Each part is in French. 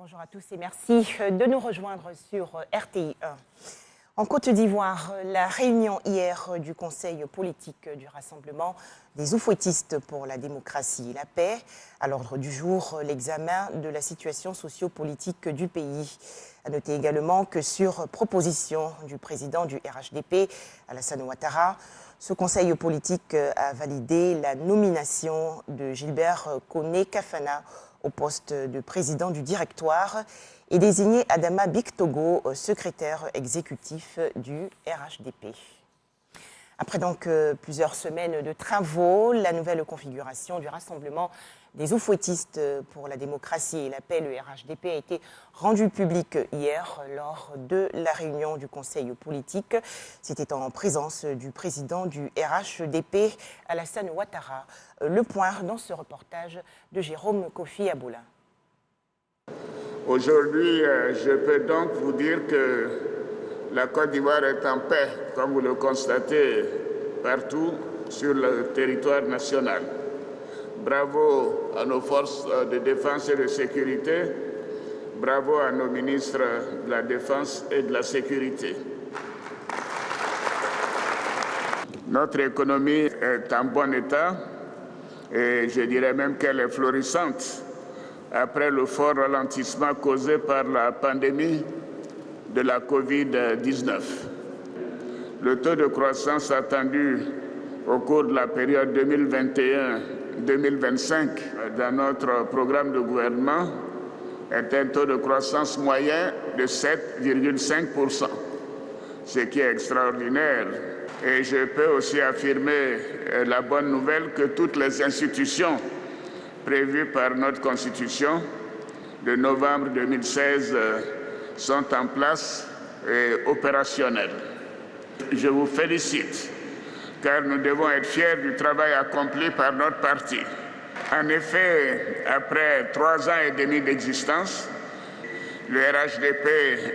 Bonjour à tous et merci de nous rejoindre sur RTI 1. En Côte d'Ivoire, la réunion hier du Conseil politique du Rassemblement des oufouettistes pour la démocratie et la paix. À l'ordre du jour, l'examen de la situation sociopolitique du pays. À noter également que sur proposition du président du RHDP, Alassane Ouattara, ce conseil politique a validé la nomination de Gilbert Koné-Kafana au poste de président du directoire et désigné Adama Bictogo, secrétaire exécutif du RHDP. Après donc plusieurs semaines de travaux, la nouvelle configuration du Rassemblement des oufouettistes pour la démocratie et la paix, le RHDP, a été rendue publique hier lors de la réunion du Conseil politique. C'était en présence du président du RHDP, Alassane Ouattara. Le point dans ce reportage de Jérôme Kofi Aboula. Aujourd'hui, je peux donc vous dire que la Côte d'Ivoire est en paix, comme vous le constatez partout sur le territoire national. Bravo à nos forces de défense et de sécurité, bravo à nos ministres de la Défense et de la Sécurité. Notre économie est en bon état et je dirais même qu'elle est florissante après le fort ralentissement causé par la pandémie de la Covid-19. Le taux de croissance attendu au cours de la période 2021-2025 dans notre programme de gouvernement est un taux de croissance moyen de 7,5%, ce qui est extraordinaire. Et je peux aussi affirmer la bonne nouvelle que toutes les institutions prévues par notre Constitution de novembre 2016 sont en place et opérationnelles. Je vous félicite, car nous devons être fiers du travail accompli par notre parti. En effet, après 3 ans et demi d'existence, le RHDP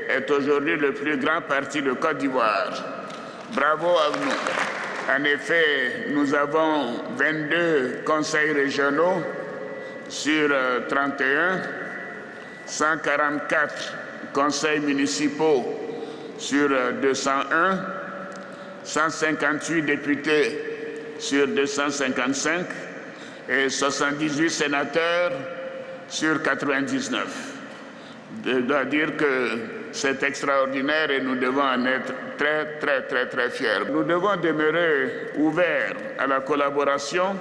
est aujourd'hui le plus grand parti de Côte d'Ivoire. Bravo à nous. En effet, nous avons 22 conseils régionaux sur 31, 144 conseils municipaux sur 201, 158 députés sur 255 et 78 sénateurs sur 99. Je dois dire que c'est extraordinaire et nous devons en être très fiers. Nous devons demeurer ouverts à la collaboration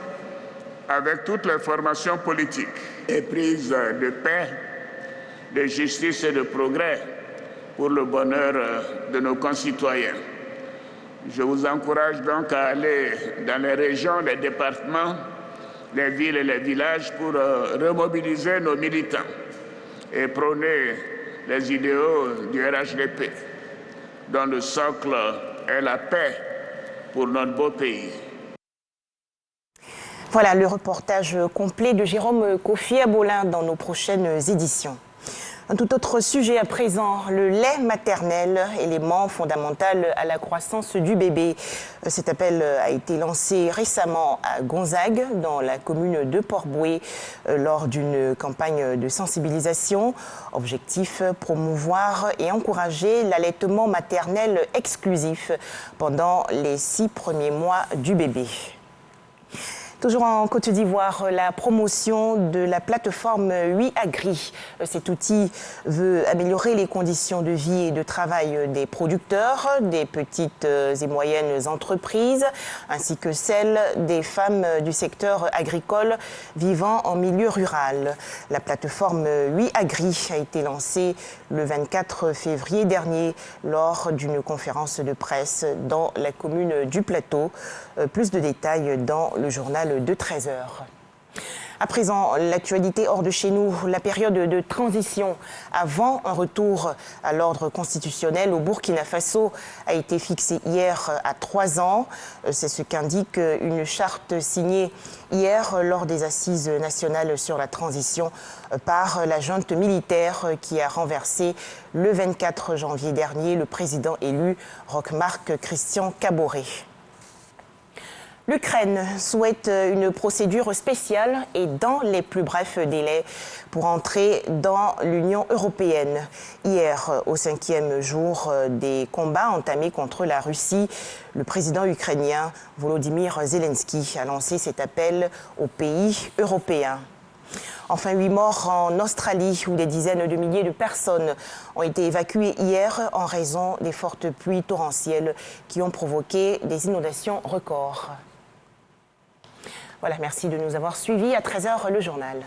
avec toutes les formations politiques, éprises de paix, de justice et de progrès pour le bonheur de nos concitoyens. Je vous encourage donc à aller dans les régions, les départements, les villes et les villages pour remobiliser nos militants et prôner les idéaux du RHDP, dont le socle est la paix pour notre beau pays. Voilà le reportage complet de Jérôme Kofi Aboula dans nos prochaines éditions. Un tout autre sujet à présent, le lait maternel, élément fondamental à la croissance du bébé. Cet appel a été lancé récemment à Gonzague, dans la commune de Port-Bouët, lors d'une campagne de sensibilisation. Objectif, promouvoir et encourager l'allaitement maternel exclusif pendant les 6 premiers mois du bébé. Toujours en Côte d'Ivoire, la promotion de la plateforme WeAgri. Cet outil veut améliorer les conditions de vie et de travail des producteurs, des petites et moyennes entreprises, ainsi que celles des femmes du secteur agricole vivant en milieu rural. La plateforme WeAgri a été lancée le 24 février dernier lors d'une conférence de presse dans la commune du Plateau. Plus de détails dans le journal de 13h. À présent, l'actualité hors de chez nous, la période de transition avant un retour à l'ordre constitutionnel au Burkina Faso a été fixée hier à 3 ans. C'est ce qu'indique une charte signée hier lors des assises nationales sur la transition par la junte militaire qui a renversé le 24 janvier dernier le président élu Roch Marc Christian Kaboré. L'Ukraine souhaite une procédure spéciale et dans les plus brefs délais pour entrer dans l'Union européenne. Hier, au 5e jour des combats entamés contre la Russie, le président ukrainien Volodymyr Zelensky a lancé cet appel aux pays européens. Enfin, 8 morts en Australie, où des dizaines de milliers de personnes ont été évacuées hier en raison des fortes pluies torrentielles qui ont provoqué des inondations records. Voilà, merci de nous avoir suivis. À 13h, le journal.